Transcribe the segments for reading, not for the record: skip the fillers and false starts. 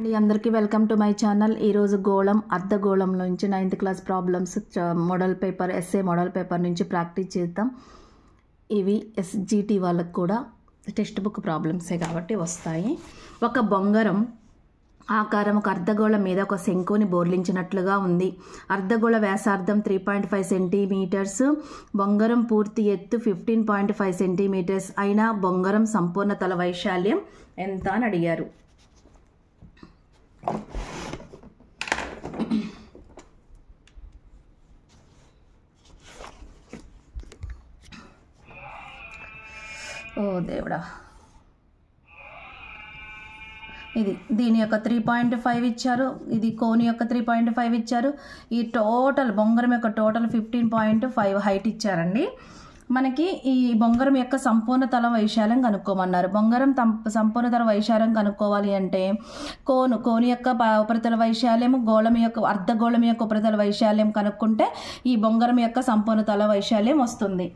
అందరికీ welcome to my channel. ఈరోజు గోళం అర్ధగోళం నుంచి 9th class problems model paper SA model paper నుంచి ప్రాక్టీస్ చేద్దాం. ఇవి ఎస్జిటి వాళ్ళకు కూడా టెక్స్ట్ బుక్ ప్రాబ్లమ్సే కాబట్టి వస్తాయి. ఒక బొంగరం ఆకారం ఒక అర్ధగోళం మీద ఒక శంకుని బోర్లించినట్లుగా ఉంది. అర్ధగోళ వ్యాసార్థం 3.5 సెంటీమీటర్స్, బొంగరం పూర్తి ఎత్తు 15.5 సెంటీమీటర్స్ అయినా బొంగరం సంపూర్ణ తల వైశాల్యం ఎంత అని అడిగారు. ఓ దేవుడా, ఇది దీని యొక్క 3.5 ఇచ్చారు, ఇది కోని యొక్క 3.5 ఇచ్చారు. ఈ టోటల్ బొంగరం యొక్క టోటల్ 15.5 హైట్ ఇచ్చారండి. మనకి ఈ బొంగరం యొక్క సంపూర్ణ తల వైశాల్యం కనుక్కోమన్నారు. బొంగరం సంపూర్ణ తల వైశాల్యం కనుక్కోవాలి అంటే కోని యొక్క ఉపరితల వైశాల్యం, గోళం యొక్క అర్ధగోళం యొక్క ఉపరితల వైశాల్యం కనుక్కుంటే ఈ బొంగరం యొక్క సంపూర్ణ తల వైశాల్యం వస్తుంది.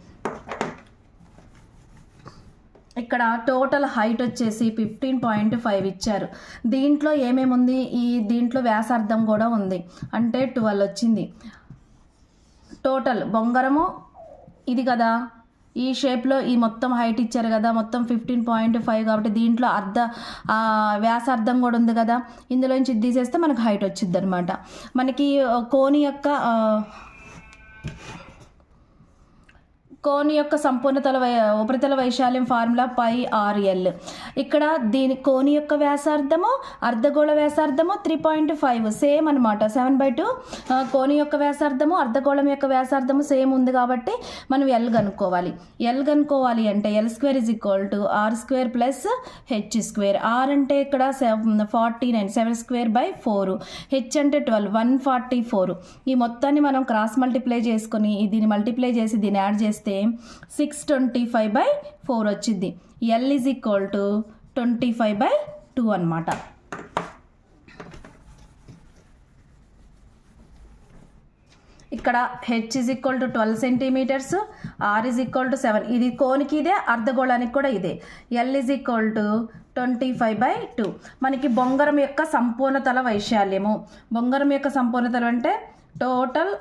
ఇక్కడ టోటల్ హైట్ వచ్చేసి 15.5 ఇచ్చారు. దీంట్లో ఏమేమి ఉంది, దీంట్లో వ్యాసార్థం కూడా ఉంది, అంటే 12 వచ్చింది. టోటల్ బొంగరము ఇది కదా, ఈ షేప్లో ఈ మొత్తం హైట్ ఇచ్చారు కదా, మొత్తం 15.5 కాబట్టి దీంట్లో వ్యాసార్థం కూడా ఉంది కదా, ఇందులోంచి తీసేస్తే మనకు హైట్ వచ్చింది అనమాట. మనకి కోని యొక్క సంపూర్ణ ఉపరితల వైశాల్యం ఫార్ములా πr/l. ఇక్కడ దీని కోని యొక్క వ్యాసార్థము అర్ధగోళ వ్యాసార్థము 3.5 సేమ్ అనమాట. 7/2 కోని యొక్క వ్యాసార్థము అర్ధగోళం యొక్క వ్యాసార్థము సేమ్ ఉంది కాబట్టి మనం ఎల్ కనుక్కోవాలి. అంటే L² = R² + H². R అంటే ఇక్కడ 49, 7/4. H అంటే 12, 144. ఈ మొత్తాన్ని మనం క్రాస్ మల్టిప్లై చేసుకొని దీన్ని మల్టిప్లై చేసి దీన్ని యాడ్ చేస్తే 625/4 వచ్చింది. L = 25/2 అనమాట. ఇక్కడ H = 12 సెంటీమీటర్స్, R = 7. ఇది కోనికి ఇదే, అర్ధగోళానికి కూడా ఇదే. L = 25/2. మనకి బొంగరం యొక్క సంపూర్ణ తల వైశాల్యము, బొంగరం యొక్క సంపూర్ణ తల అంటే టోటల్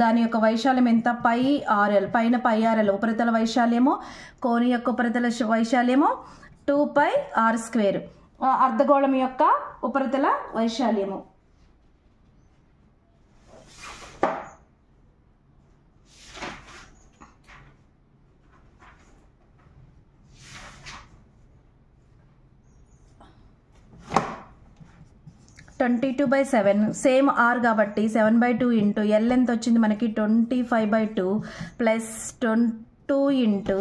దాని యొక్క వైశాల్యం ఎంత, πr/l. పైన πr/l ఉపరితల వైశాల్యము, కోని యొక్క ఉపరితల వైశాల్యము 2πr². అర్ధగోళం యొక్క ఉపరితల వైశాల్యము (22/7). సేమ్ ఆర్ కాబట్టి 7/2 ఇంటూ ఎల్ ఎంత వచ్చింది మనకి 25/2 ప్లస్ 2 ఇంటూ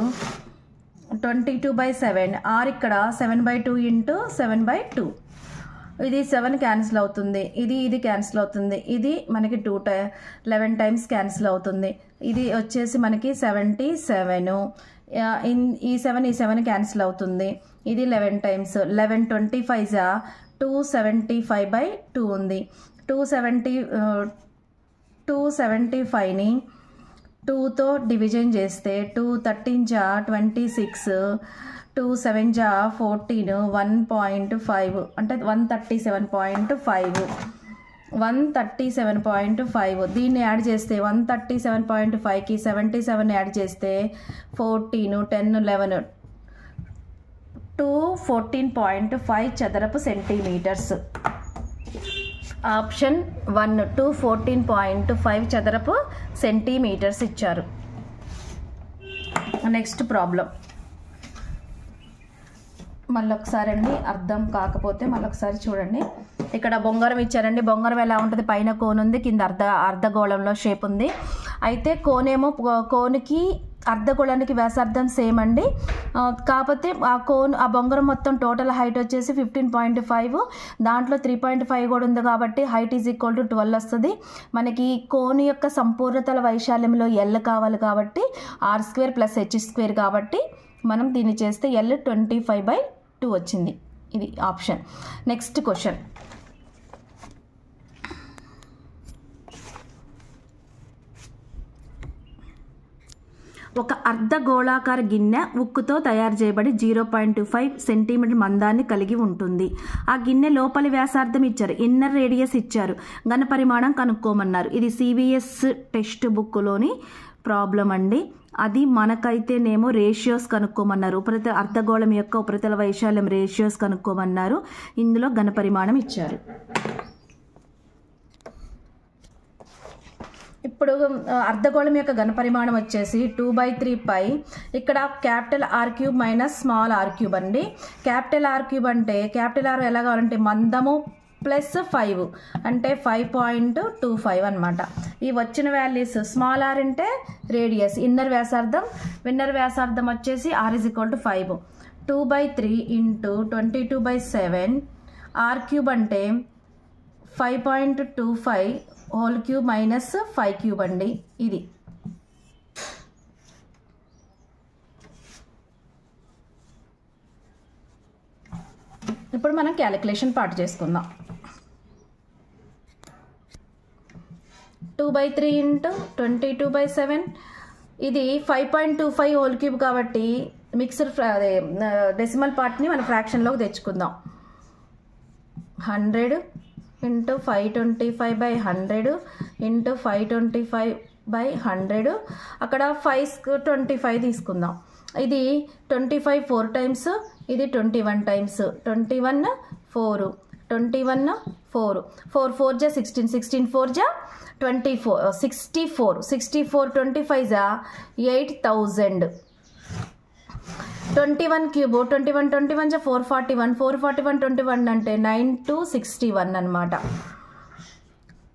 22/7. ఆర్ ఇక్కడ 7/2 ఇంటూ 7/2. ఇది 7 క్యాన్సిల్ అవుతుంది, ఇది క్యాన్సిల్ అవుతుంది, ఇది మనకి 11 టైమ్స్ క్యాన్సిల్ అవుతుంది. ఇది వచ్చేసి మనకి 77. ఈ 7 క్యాన్సిల్ అవుతుంది, ఇది 11 టైమ్స్. 11 25 275/2 ఉంది. 275ని 2తో డివిజన్ చేస్తే 2 13 26, 2 7 14, 1.5 అంటే 137.5. 137.5 దీన్ని యాడ్ చేస్తే 137.5కి 77 యాడ్ చేస్తే 14, 10, 11 214.5 చదరపు సెంటీమీటర్స్. ఆప్షన్ 1 214.5 చదరపు సెంటీమీటర్స్ ఇచ్చారు. నెక్స్ట్ ప్రాబ్లం మళ్ళొకసారి అండి, అర్థం కాకపోతే మళ్ళొకసారి చూడండి. ఇక్కడ బొంగరం ఇచ్చారండి. బొంగరం ఎలా ఉంటుంది, పైన కోన్ ఉంది, కింద అర్ధగోళంలో షేప్ ఉంది. అయితే కోనికి అర్ధగోళానికి వ్యాసార్థం సేమ్ అండి. కాకపోతే ఆ బొంగరం మొత్తం టోటల్ హైట్ వచ్చేసి 15.5, దాంట్లో 3.5 కూడా ఉంది కాబట్టి హైట్ = 12 వస్తుంది. మనకి కోని యొక్క సంపూర్ణ తల వైశాల్యంలో L కావాలి కాబట్టి R² + H² కాబట్టి మనం దీన్ని చేస్తే L 25/2 వచ్చింది. ఇది ఆప్షన్. Next question. ఒక అర్ధగోళాకార గిన్నె ఉక్కుతో తయారు చేయబడి 0.25 సెంటీమీటర్ మందాన్ని కలిగి ఉంటుంది. ఆ గిన్నె లోపలి వ్యాసార్థం ఇచ్చారు, ఇన్నర్ రేడియస్ ఇచ్చారు, ఘనపరిమాణం కనుక్కోమన్నారు. ఇది సిబిఎస్ టెక్స్ట్ బుక్లోని ప్రాబ్లం అండి. అది మనకైతేనేమో రేషియోస్ కనుక్కోమన్నారు. అర్ధగోళం యొక్క ఉపరితల వైశాల్యం రేషియోస్ కనుక్కోమన్నారు. ఇందులో ఘనపరిమాణం ఇచ్చారు. ఇప్పుడు అర్ధగోళం యొక్క ఘనపరిమాణం వచ్చేసి 2/3 పై, ఇక్కడ capital R³ minus small R³ అండి. క్యాపిటల్ R³ అంటే క్యాపిటల్ R ఎలా కావాలంటే మందము ప్లస్ 5 అంటే 5.25 అనమాట. ఈ వచ్చిన వాల్యూస్ స్మాల్ r అంటే రేడియస్, ఇన్నర్ వ్యాసార్థం వచ్చేసి r = 5. 2/3 ఇంటూ 22/7 R³ అంటే 5.25 హోల్ క్యూబ్ మైనస్ 5³ అండి. ఇది ఇప్పుడు మనం క్యాలిక్యులేషన్ పార్ట్ చేసుకుందాం. 2/3 ఇంటూ 22/7 ఇది 5.25 హోల్ క్యూబ్ కాబట్టి మిక్స్డ్ డెసిమల్ పార్ట్ని మన ఫ్రాక్షన్లోకి తెచ్చుకుందాం. 100 ఇంటూ 525/100 ఇంటూ 525/100 అక్కడ 525 తీసుకుందాం. ఇది 25 4 టైమ్స్, ఇది 21 టైమ్స్. 21 4 21 4 4 4 జా 16 16 4 జా 24 64 64 25 జా 8000. 21 క్యూబ్ 21 21 జా 441 441 21 అంటే 9261 అనమాట.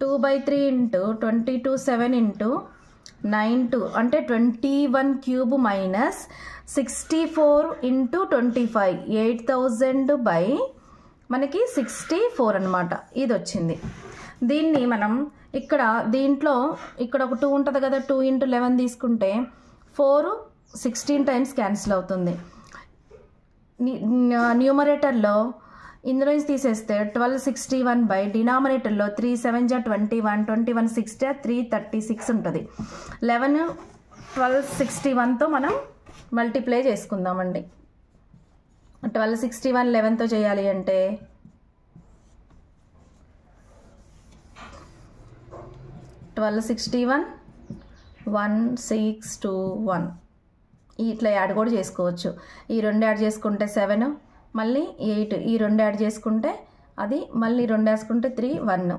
2/3 ఇంటూ 22/7 ఇంటూ 92 అంటే 21 క్యూబ్ మైనస్ 64 ఇంటూ 25 8000 బై మనకి 64 అనమాట. ఇది వచ్చింది. దీన్ని మనం ఇక్కడ దీంట్లో ఇక్కడ ఒక 2 ఉంటుంది కదా, 2 × 11 తీసుకుంటే 4 16 టైమ్స్ క్యాన్సిల్ అవుతుంది. న్యూమరేటర్లో ఇందులో తీసేస్తే 1261 బై డినామినేటర్లో 3 7 జా 21 21 6 జా 336 ఉంటుంది. 11 1261తో మనం మల్టిప్లై చేసుకుందామండి. 1261 11తో చేయాలి అంటే 1261 1621 ఇట్లా యాడ్ కూడా చేసుకోవచ్చు. ఈ 2 యాడ్ చేసుకుంటే 7 మళ్ళీ 8, ఈ 2 యాడ్ చేసుకుంటే అది మళ్ళీ 2 వేసుకుంటే 3 1.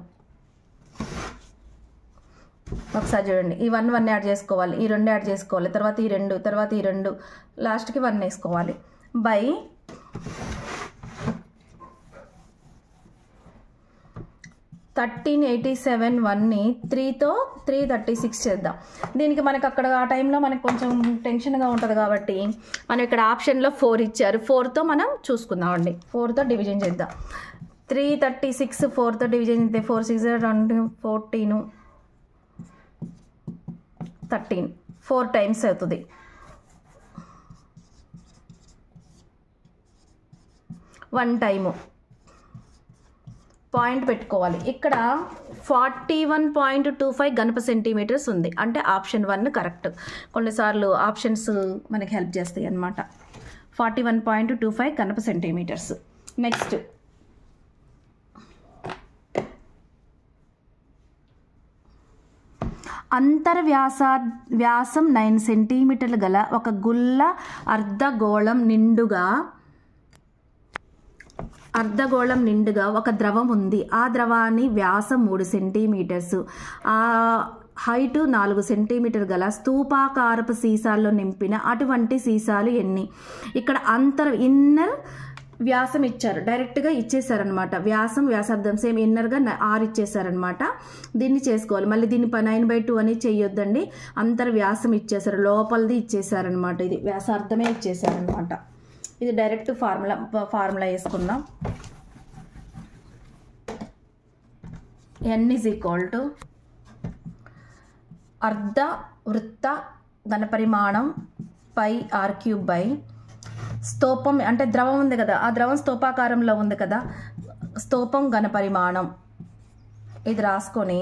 ఒకసారి చూడండి, ఈ 1 యాడ్ చేసుకోవాలి, ఈ 2 యాడ్ చేసుకోవాలి, తర్వాత ఈ 2, తర్వాత ఈ 2, లాస్ట్కి 1 వేసుకోవాలి. బై 1387 1ని 3తో 336 చేద్దాం. దీనికి మనకు అక్కడ ఆ టైంలో మనకు కొంచెం టెన్షన్గా ఉంటుంది కాబట్టి మనం ఇక్కడ ఆప్షన్లో 4 ఇచ్చారు, 4తో మనం చూసుకుందామండి. 4తో డివిజన్ చేద్దాం. 336 4తో డివిజన్ చేస్తే 4 6 2 14 13 4 టైమ్స్ అవుతుంది. 1 టైము పాయింట్ పెట్టుకోవాలి. ఇక్కడ 41.25 ఘనప సెంటీమీటర్స్ ఉంది, అంటే ఆప్షన్ 1 కరెక్ట్. కొన్నిసార్లు ఆప్షన్స్ మనకి హెల్ప్ చేస్తాయి అన్నమాట. 41.25 ఘనప సెంటీమీటర్స్. నెక్స్ట్ వ్యాసం 9 సెంటీమీటర్లు గల ఒక గుల్ల అర్ధగోళం నిండుగా ఒక ద్రవం ఉంది. ఆ ద్రవాన్ని వ్యాసం 3 సెంటీమీటర్స్, ఆ హైట్ 4 సెంటీమీటర్ గల స్తూపాకారపు సీసాల్లో నింపిన అటువంటి సీసాలు ఎన్ని? ఇక్కడ ఇన్నర్ వ్యాసం ఇచ్చారు, డైరెక్ట్గా ఇచ్చేసారనమాట. వ్యాసార్థం సేమ్ ఇన్నర్గా 6 ఇచ్చేసారనమాట. దీన్ని చేసుకోవాలి. మళ్ళీ దీన్ని 9/2 అని చెయ్యొద్దండి, వ్యాసం ఇచ్చేసారు, లోపలిది ఇచ్చేసారనమాట. ఇది వ్యాసార్థమే ఇచ్చేసారనమాట. ఇది డైరెక్ట్ ఫార్ములా వేసుకుందాం. n = అర్ధ వృత్త ఘనపరిమాణం πr³ బై స్తూపం అంటే ద్రవం ఉంది కదా, ఆ ద్రవం స్తూపాకారంలో ఉంది కదా, స్తూపం ఘనపరిమాణం ఇది రాసుకొని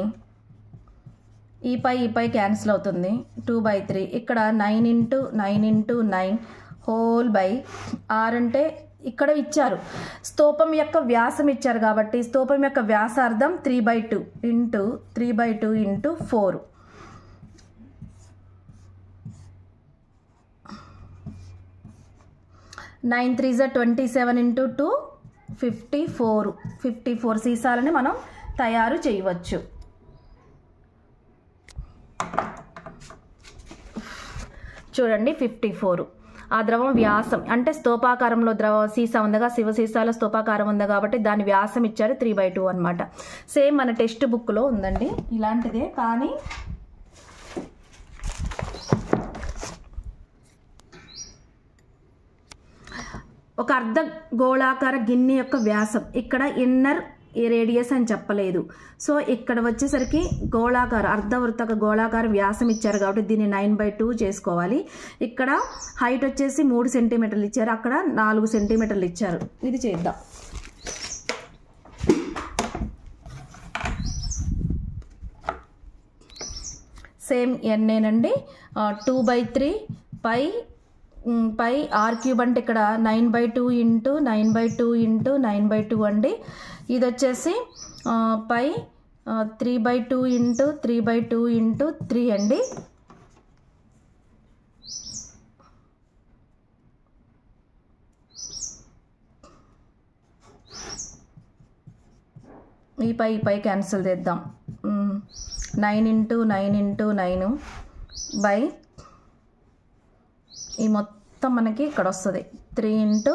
ఈ పై క్యాన్సిల్ అవుతుంది 2/3. ఇక్కడ 9 × 9 × 9 హోల్ బై r అంటే ఇక్కడ ఇచ్చారు స్తూపం యొక్క వ్యాసం ఇచ్చారు కాబట్టి స్తూపం యొక్క వ్యాసార్థం 3/2 × 3/2 × 4. 9 3s 27 × 2 54 సీసాలని మనం తయారు చేయవచ్చు. చూడండి 54. ఆ ద్రవం వ్యాసం అంటే స్తూపాకారంలో సీసా ఉందిగా, శివ సీసాలో స్తూపాకారం ఉంది కాబట్టి దాని వ్యాసం ఇచ్చారు 3/2 అనమాట. సేమ్ మన టెక్స్ట్ బుక్లో ఉందండి ఇలాంటిదే, కానీ ఒక అర్ధ గోళాకార గిన్నె యొక్క వ్యాసం ఇక్కడ ఇన్నర్ రేడియస్ అని చెప్పలేదు. సో ఇక్కడ వచ్చేసరికి గోళాకార అర్ధవృత్తక గోళాకార వ్యాసం ఇచ్చారు కాబట్టి దీన్ని 9/2 చేసుకోవాలి. ఇక్కడ హైట్ వచ్చేసి 3 సెంటీమీటర్లు ఇచ్చారు, అక్కడ 4 సెంటీమీటర్లు ఇచ్చారు. ఇది చేద్దాం. సేమ్ ఎన్నేనండి 2/3 పై r³ అంటే ఇక్కడ 9/2 × 9/2 × 9/2 అండి. ఇది వచ్చేసి పై 3/2 × 3/2 × 3 అండి. ఈ పై క్యాన్సిల్ చేద్దాం. 9 × 9 × 9 బై ఈ మొత్తం మనకి ఇక్కడ వస్తుంది 3 ×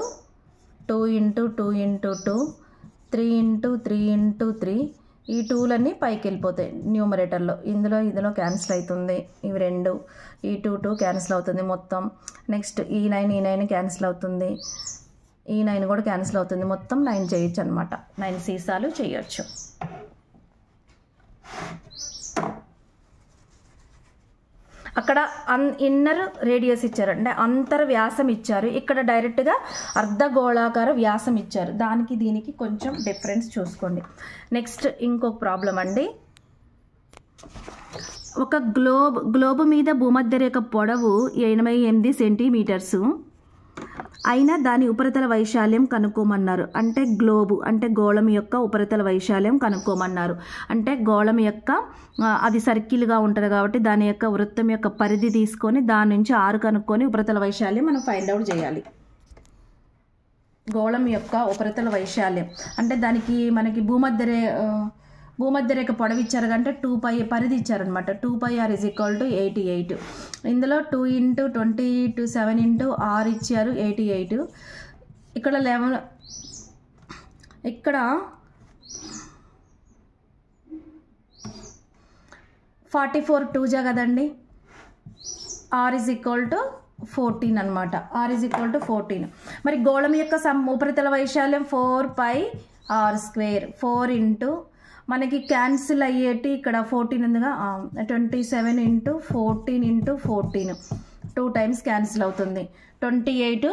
2 × 2 × 2 3 × 3 × 3. ఈ 2లన్నీ పైకి వెళ్ళిపోతాయి న్యూమరేటర్లో. ఇందులో క్యాన్సిల్ అవుతుంది, ఇవి 2 ఈ 2 క్యాన్సిల్ అవుతుంది మొత్తం. నెక్స్ట్ ఈ 9 క్యాన్సిల్ అవుతుంది, ఈ 9 కూడా క్యాన్సిల్ అవుతుంది. మొత్తం 9 చేయొచ్చు అనమాట. 9 సీసాలు చేయొచ్చు. అక్కడ ఇన్నర్ రేడియస్ ఇచ్చారు అంటే అంతర్ వ్యాసం ఇచ్చారు, ఇక్కడ డైరెక్ట్గా అర్ధగోళాకార వ్యాసం ఇచ్చారు. దానికి దీనికి కొంచెం డిఫరెన్స్ చూసుకోండి. నెక్స్ట్ ఇంకొక ప్రాబ్లం అండి. ఒక గ్లోబ్ మీద భూమధ్య రేఖ పొడవు 88 సెంటీమీటర్సు అయినా దాని ఉపరితల వైశాల్యం కనుక్కోమన్నారు. అంటే గ్లోబు అంటే గోళం యొక్క ఉపరితల వైశాల్యం కనుక్కోమన్నారు. అంటే గోళం యొక్క అది సర్కిల్గా ఉంటుంది కాబట్టి దాని యొక్క వృత్తం యొక్క పరిధి తీసుకొని దాని నుంచి 6 కనుక్కొని ఉపరితల వైశాల్యం మనం ఫైండ్ అవుట్ చేయాలి. గోళం యొక్క ఉపరితల వైశాల్యం అంటే దానికి మనకి భూమధ్య రేఖ పొడవు ఇచ్చారు కంటే 2π పరిధి ఇచ్చారనమాట. 2πr = 88. ఇందులో 2 × 20 × 7 × r ఇచ్చారు 88. ఇక్కడ 11 ఇక్కడ 44 2 కదండి. r = 14 అనమాట. r = 14. మరి గోళం యొక్క ఉపరితల వైశాల్యం 4πr². 4 × మనకి క్యాన్సిల్ అయ్యేటి ఇక్కడ 14 ఉందిగా, 27 × 14 × 14 2 టైమ్స్ క్యాన్సిల్ అవుతుంది. 28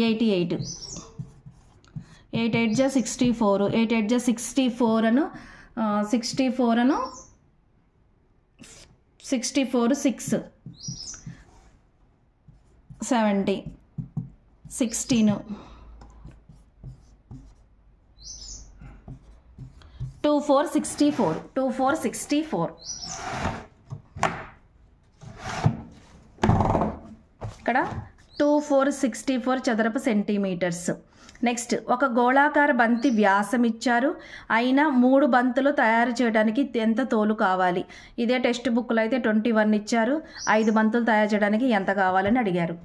88 8 8 = 64 8 8 = 64 అను 64 6 70 16 2464 ఇక్కడ 2464 చదరపు సెంటీమీటర్స్. నెక్స్ట్ ఒక గోళాకార బంతి వ్యాసం ఇచ్చారు, అయినా 3 బంతులు తయారు చేయడానికి ఎంత తోలు కావాలి. ఇదే టెక్స్ట్ బుక్లో అయితే 21 ఇచ్చారు. 5 బంతులు తయారు చేయడానికి ఎంత కావాలని అడిగారు.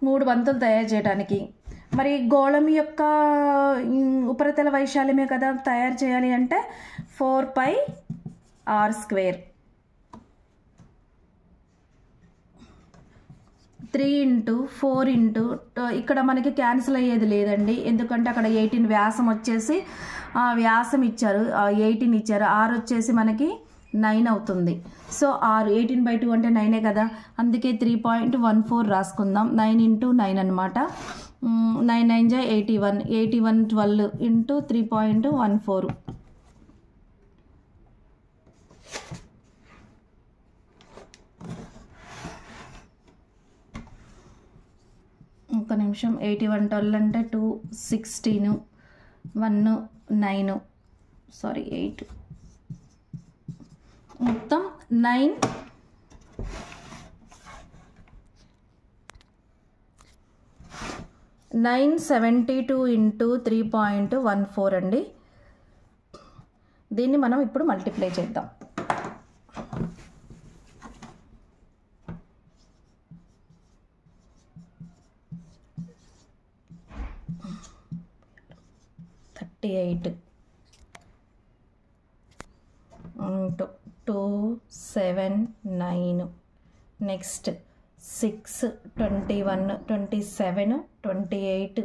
మూడు బంతులు తయారు చేయడానికి మరి గోళం యొక్క ఉపరితల వైశాల్యమే కదా తయారు చేయాలి అంటే 4πr². 3 × 4 ఇక్కడ మనకి క్యాన్సిల్ అయ్యేది లేదండి, ఎందుకంటే అక్కడ 18 వ్యాసం వచ్చేసి వ్యాసం ఇచ్చారు, 18 ఇచ్చారు. r వచ్చేసి మనకి 9 అవుతుంది. సో r 18/2 అంటే 9 కదా, అందుకే 3.14 రాసుకుందాం. 9 × 9 అనమాట. 9 9 జా 81, 81 12 ఇంటూ 3.14. ఒక నిమిషం. 81 12 అంటే 2 16 1 9 సారీ 8 మొత్తం 9 972 ఇంటూ 3.14 అండి. దీన్ని మనం ఇప్పుడు మల్టిప్లై చేద్దాం. $38 into 279 నెక్స్ట్ 6 21 27 28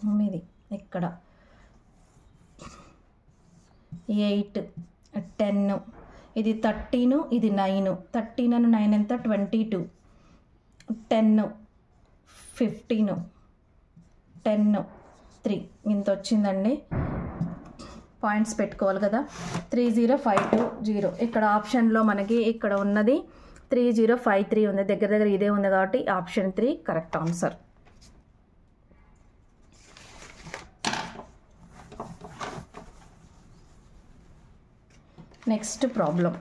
29 ఇక్కడ 8 10 ఇది 13 ఇది 9 13 and 9 ఎంత 22 10 15 10 3 ఇంత వచ్చిందండి. పాయింట్స్ పెట్టుకోవాలి కదా. 30520 ఇక్కడ ఆప్షన్లో మనకి ఇక్కడ ఉన్నది 3053 ఉంది. దగ్గర దగ్గర ఇదే ఉంది కాబట్టి option 3 correct answer. Next problem.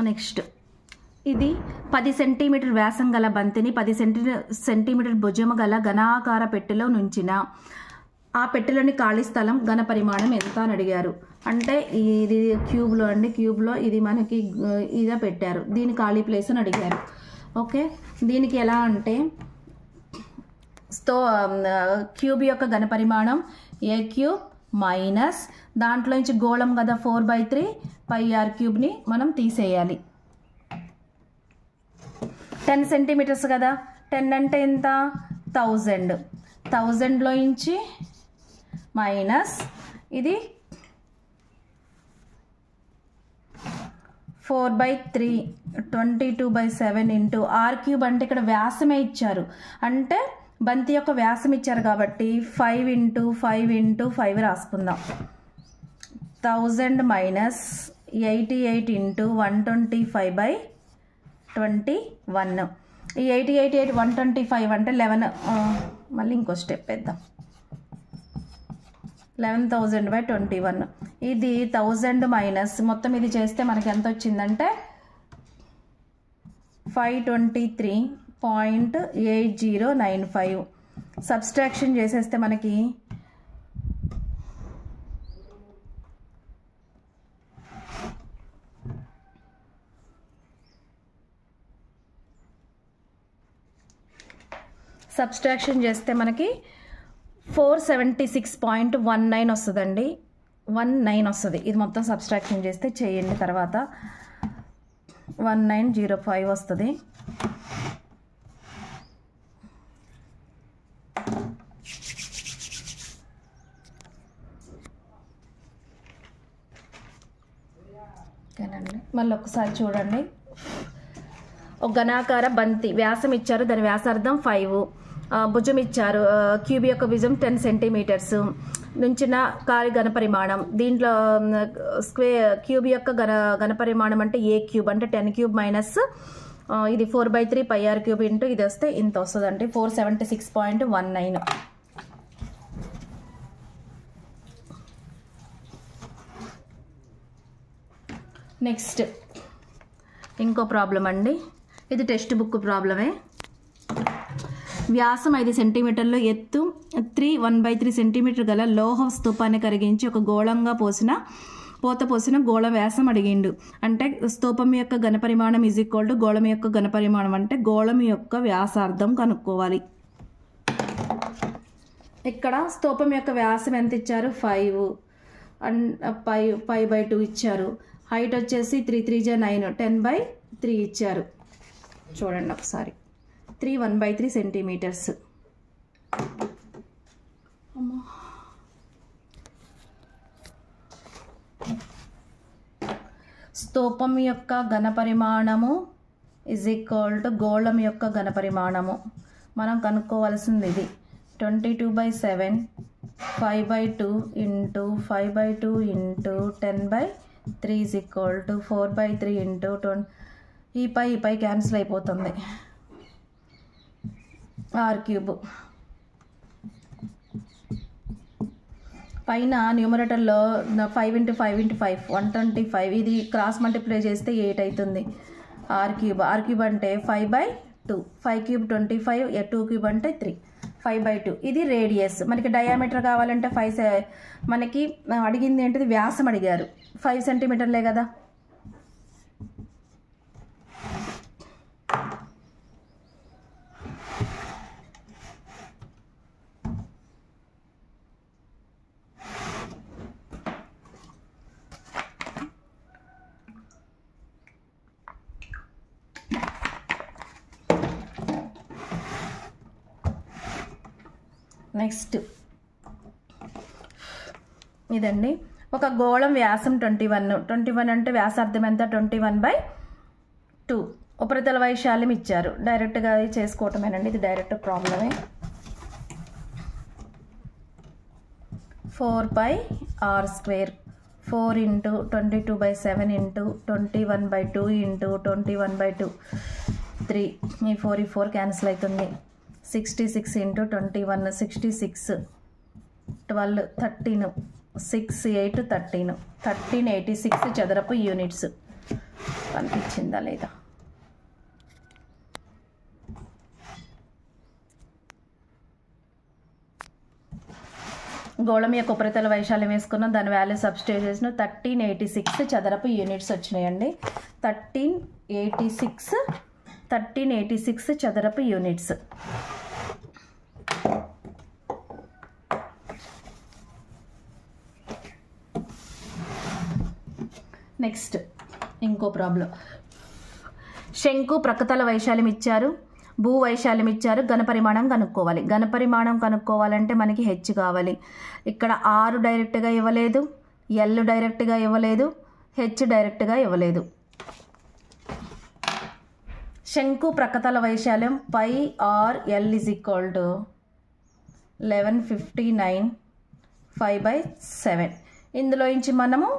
Next ఇది 10 సెంటీమీటర్ వ్యాసం గల బంతిని 10 సెంటీమీటర్ భుజము గల ఘనాకార పెట్టెలో నుంచిన ఆ పెట్టెలోని ఖాళీ స్థలం ఘన పరిమాణం ఎంత అని అడిగారు. అంటే ఇది క్యూబ్లో అండి. క్యూబ్లో ఇది మనకి ఇదే పెట్టారు. దీని ఖాళీ ప్లేస్ అని అడిగారు. ఓకే, దీనికి ఎలా అంటే క్యూబ్ యొక్క ఘన పరిమాణం ఏ క్యూబ్ మైనస్ దాంట్లో నుంచి గోళం కదా 4/3 πr క్యూబ్ని మనం తీసేయాలి. 10 సెంటీమీటర్స్ కదా. 10 అంటే ఎంత 1000. 1000లో నుంచి మైనస్ ఇది 4/3 22/7 ఇంటూ r క్యూబ్ అంటే ఇక్కడ వ్యాసమే ఇచ్చారు. అంటే బంతి యొక్క వ్యాసం ఇచ్చారు కాబట్టి 5 ఇంటూ 5 ఇంటూ 5 రాసుకుందాం. 1000 minus 88 into 125/21. ఈ 88 125 అంటే 11. మళ్ళీ ఇంకో స్టెప్ వేద్దాం. 11,000/21. ఇది 1000 మైనస్ మొత్తం ఇది చేస్తే మనకి ఎంత వచ్చిందంటే 523.8095. సబ్స్ట్రాక్షన్ చేసేస్తే మనకి సబ్స్ట్రాక్షన్ చేస్తే మనకి 476.19 వస్తుందండి. 19 వస్తుంది. ఇది మొత్తం సబ్స్ట్రాక్షన్ చేస్తే చేయండి. తర్వాత 1905 వస్తుంది. ఓకేనండి, మళ్ళీ ఒకసారి చూడండి. ఒక ఘనాకార బంతి వ్యాసం ఇచ్చారు. దాని వ్యాసార్థం 5. భుజం ఇచ్చారు. క్యూబ్ యొక్క భుజం 10 సెంటీమీటర్స్. నుంచిన ఖాళీ ఘనపరిమాణం. దీంట్లో క్యూబ్ యొక్క ఘనపరిమాణం అంటే ఏ క్యూబ్ అంటే 10 క్యూబ్ మైనస్ ఇది 4/3 πr క్యూబ్ ఇంటూ ఇది వస్తే ఇంత వస్తుందండి 476.19. నెక్స్ట్ ఇంకో ప్రాబ్లం అండి. ఇది టెక్స్ట్ బుక్ ప్రాబ్లమే. వ్యాసం 5 సెంటీమీటర్లు, ఎత్తు 1/3 సెంటీమీటర్ గల లోహ స్తూపాన్ని కరిగించి ఒక గోళంగా పోసిన గోళ వ్యాసం అడిగిండు. అంటే స్తూపం యొక్క ఘనపరిమాణం ఈజ్ ఈక్వల్ టు గోళం యొక్క ఘనపరిమాణం అంటే గోళం యొక్క వ్యాసార్థం కనుక్కోవాలి. ఇక్కడ స్తూపం యొక్క వ్యాసం ఎంత ఇచ్చారు 5 అండ్ 5/2 ఇచ్చారు. హైట్ వచ్చేసి 3 3 జా 9 10/3 ఇచ్చారు. చూడండి ఒకసారి 1/3 సెంటీమీటర్స్. స్తూపం యొక్క ఘనపరిమాణము ఈజ్ ఈక్వల్ టు గోళం యొక్క ఘనపరిమాణము. మనం కనుక్కోవాల్సింది ఇది. 22/7 5/2 into 5/2 into 10/3 is equal to 4/3 into 20. ఈ పై క్యాన్సిల్ అయిపోతుంది. r³ పైన న్యూమరేటర్లో 5 × 5 × 5 125. ఇది క్రాస్ మల్టిప్లై చేస్తే 8 అవుతుంది. r³ అంటే 5/2. 5³ 25, 2³ అంటే 3. 5/2 ఇది రేడియస్. మనకి డయామీటర్ కావాలంటే 5. మనకి అడిగింది ఏంటిది? వ్యాసం అడిగారు. 5 సెంటీమీటర్లే కదా. నెక్స్ట్ ఇదండి. ఒక గోళం వ్యాసం 21 అంటే వ్యాసార్థం ఎంత? 21/2. ఉపరితల వైశాల్యం ఇచ్చారు. డైరెక్ట్గా చేసుకోవటమేనండి. ఇది డైరెక్ట్ ప్రాబ్లమే. 4πr². 4 × 22/7 into 21/2 into 21/2 3. ఈ 4 క్యాన్సిల్ అవుతుంది. 66 ఇంటూ 21 66 12 13 6 8 13 1386 చదరపు యూనిట్స్. కనిపించిందా లేదా? గోళం యొక్క ఉపరితల వైశాల్యం వేసుకున్నాం. దాని వాల్యూ సబ్స్టిట్యూట్ చేసిన 1386 చదరపు యూనిట్స్ వచ్చినాయండి. 1386 చదరపు యూనిట్స్. నెక్స్ట్ ఇంకో ప్రాబ్లం. శంకు ప్రక్కతల వైశాల్యం ఇచ్చారు, భూ వైశాల్యం ఇచ్చారు, ఘనపరిమాణం కనుక్కోవాలి. ఘనపరిమాణం కనుక్కోవాలంటే మనకి హెచ్ కావాలి. ఇక్కడ ఆరు డైరెక్ట్గా ఇవ్వలేదు, ఎల్ డైరెక్ట్గా ఇవ్వలేదు, హెచ్ డైరెక్ట్గా ఇవ్వలేదు. శంకు ప్రక్కతల వైశాల్యం πr/l ఈజ్ ఈక్వల్ టు 1159 5/7. ఇందులో నుంచి మనము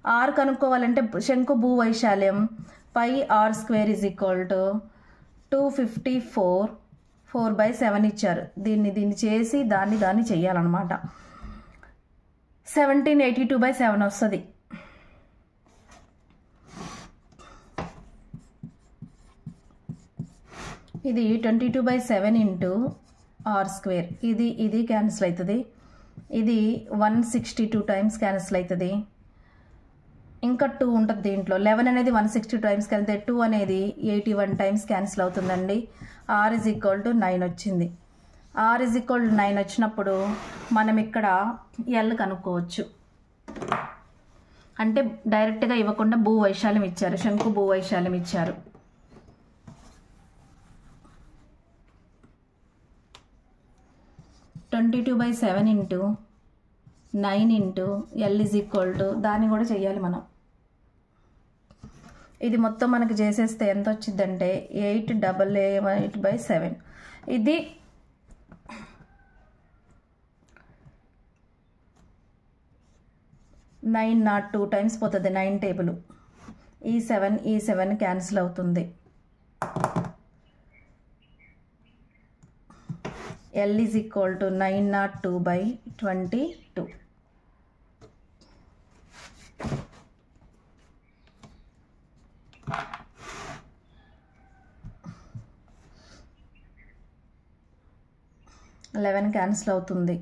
ఆర్ కనుక్కోవాలంటే శంకు భూ వైశాల్యం πr² ఈజ్ ఈక్వల్ టు 254 4/7 ఇచ్చారు. దీన్ని చేసి దాన్ని చెయ్యాలన్నమాట. 1782/7 వస్తుంది. ఇది 22/7 ఇంటూ r². ఇది క్యాన్సిల్ అవుతుంది. ఇది 162 టైమ్స్ క్యాన్సిల్ అవుతుంది. ఇంకా 2 ఉంటుంది దీంట్లో. 11 అనేది 162 టైమ్స్ కలిపితే 2 అనేది 81 టైమ్స్ క్యాన్సిల్ అవుతుందండి. r ఈజ్ ఈక్వల్ టు 9 వచ్చింది. r ఈజ్ ఈక్వల్ టు 9 వచ్చినప్పుడు మనం ఇక్కడ ఎల్ కనుక్కోవచ్చు. అంటే డైరెక్ట్గా ఇవ్వకుండా భూ వైశాల్యం ఇచ్చారు, శంకు భూ వైశాల్యం ఇచ్చారు. (22/7 into 9 into L is equal to) దాన్ని కూడా చెయ్యాలి మనం. ఇది మొత్తం మనకి చేసేస్తే ఎంత వచ్చిందంటే 888/7. ఇది 902 టైమ్స్ పోతుంది 9 టేబుల్. ఈ 7 క్యాన్సిల్ అవుతుంది. L is equal to 902/22. (11) cancel అవుతుంది.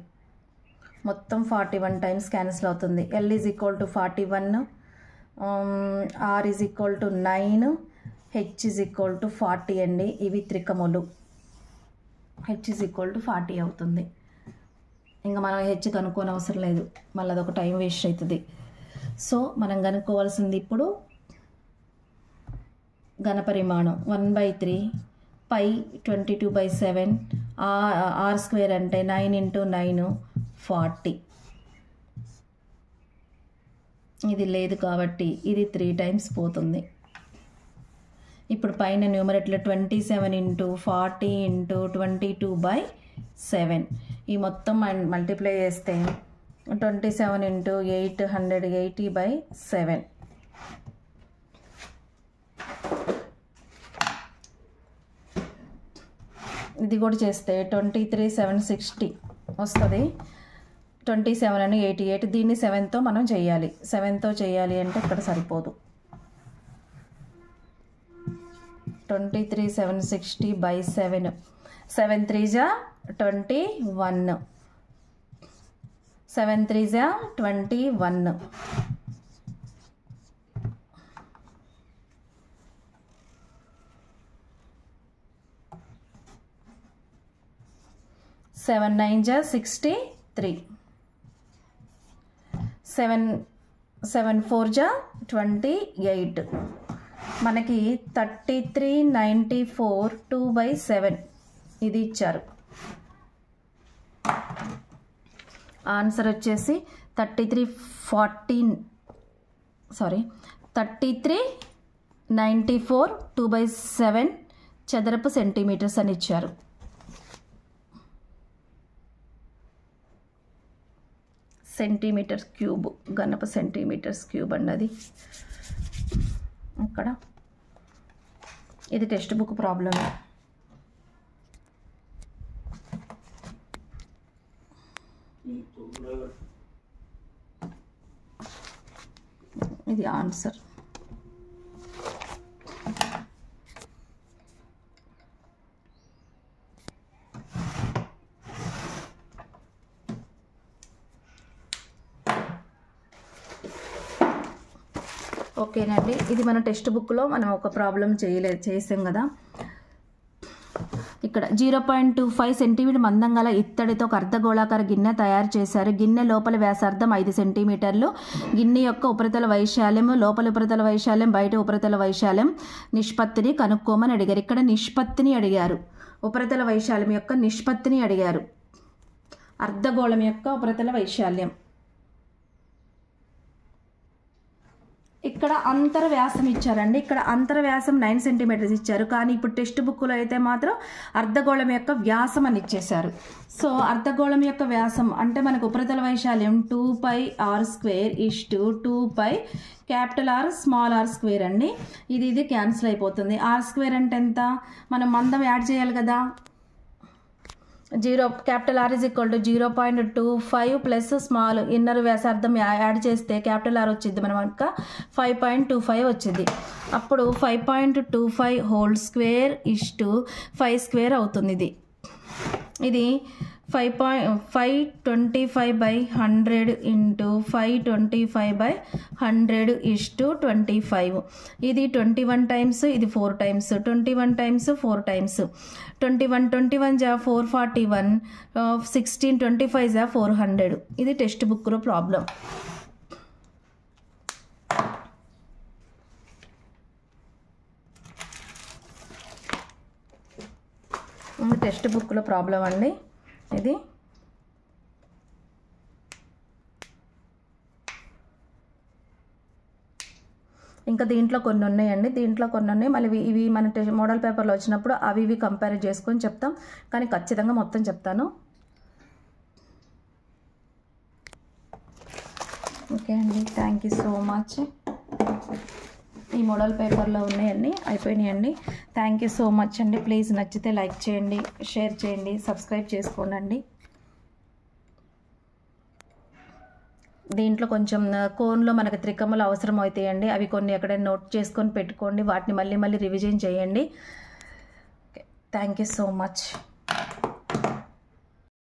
మొత్తం 41 టైమ్స్ క్యాన్సిల్ అవుతుంది. L is equal to 41, R is equal to 9, H is equal to 40 అండి. ఇవి త్రికములు. H ఈజ్ ఈక్వల్ టు 40 అవుతుంది. ఇంకా మనం హెచ్ కనుక్కోని అవసరం లేదు, మళ్ళీ అదొక టైం వేస్ట్ అవుతుంది. సో మనం కనుక్కోవాల్సింది ఇప్పుడు ఘనపరిమాణం 1/3 π 22/7 r² అంటే 9 × 9 40. ఇది లేదు కాబట్టి ఇది 3 టైమ్స్ పోతుంది. ఇప్పుడు పైన న్యూమరేటర్లో 27 × 40 × 22/7 ఈ మొత్తం మల్టిప్లై చేస్తే 27 × 8 180/7. ఇది కూడా చేస్తే 23,760 వస్తుంది. 27 అని 88. దీన్ని 7తో మనం చేయాలి. 7తో చేయాలి అంటే ఇక్కడ సరిపోదు. 23,760/7. 7 3 21. 7 3 21. 7 9 63. 7 4 28. మనకి 3394 2/7 ఇది ఇచ్చారు. ఆన్సర్ వచ్చేసి 3394 2/7 చదరపు సెంటీమీటర్స్ అని ఇచ్చారు. సెంటీమీటర్ క్యూబ్, ఘనపు సెంటీమీటర్స్ క్యూబ్ అన్నది అక్కడ. ఇది టెక్స్ట్ బుక్ ప్రాబ్లం. ఇది ఆన్సర్. ఓకేనండి, ఇది మన టెక్స్ట్ బుక్లో మనం ఒక ప్రాబ్లం చేసాం కదా. ఇక్కడ 0.25 సెంటీమీటర్ మందం గల ఇత్తడితో ఒక అర్ధగోళాకార గిన్నె తయారు చేశారు. గిన్నె లోపల వ్యాసార్థం 5 సెంటీమీటర్లు. గిన్నె యొక్క ఉపరితల వైశాల్యం, లోపల ఉపరితల వైశాల్యం, బయట ఉపరితల వైశాల్యం నిష్పత్తిని కనుక్కోమని అడిగారు. ఇక్కడ నిష్పత్తిని అడిగారు. ఉపరితల వైశాల్యం యొక్క నిష్పత్తిని అడిగారు. అర్ధగోళం యొక్క ఉపరితల వైశాల్యం. ఇక్కడ అంతర వ్యాసం ఇచ్చారండి. ఇక్కడ అంతర వ్యాసం 9 సెంటీమీటర్స్ ఇచ్చారు. కానీ ఇప్పుడు టెక్స్ట్ బుక్లో అయితే మాత్రం అర్ధగోళం యొక్క వ్యాసం అని ఇచ్చేశారు. సో అర్ధగోళం యొక్క వ్యాసం అంటే మనకు ఉపరితల వైశాల్యం 2πr² 2π R r² అండి. ఇది క్యాన్సిల్ అయిపోతుంది. r² అంటే ఎంత? మనం మందం యాడ్ చేయాలి కదా. R = 0.25 ప్లస్ స్మాల్ ఇన్నర్ వ్యాసార్థం యాడ్ చేస్తే R వచ్చింది. మనం ఇంకా 5.25 వచ్చింది. అప్పుడు 5.25 2 5² అవుతుంది. ఇది 525/100 × 525/100 = 25. ఇది 21 టైమ్స్, ఇది 4 టైమ్స్. 21 times 4 times. 21 441. 16 25 400. ఇది టెక్స్ట్ బుక్లో ప్రాబ్లం. టెక్స్ట్ బుక్లో ప్రాబ్లం అండి ఇది. ఇంకా దీంట్లో కొన్ని ఉన్నాయండి. మళ్ళీ ఇవి మన మోడల్ పేపర్లో వచ్చినప్పుడు అవి కంపేర్ చేసుకొని చెప్తాం. కానీ ఖచ్చితంగా మొత్తం చెప్తాను. ఓకే అండి, థ్యాంక్ యూ సో మచ్. ఈ మోడల్ పేపర్లో ఉన్నాయండి, అయిపోయినాయండి. థ్యాంక్ యూ సో మచ్ అండి. ప్లీజ్ నచ్చితే లైక్ చేయండి, షేర్ చేయండి, సబ్స్క్రైబ్ చేసుకోండి. దీంట్లో కొంచెం కోన్లో మనకు త్రికములు అవసరం అవుతాయండి. అవి కొన్ని ఎక్కడైనా నోట్ చేసుకొని పెట్టుకోండి. వాటిని మళ్ళీ రివిజన్ చేయండి. Thank you so much.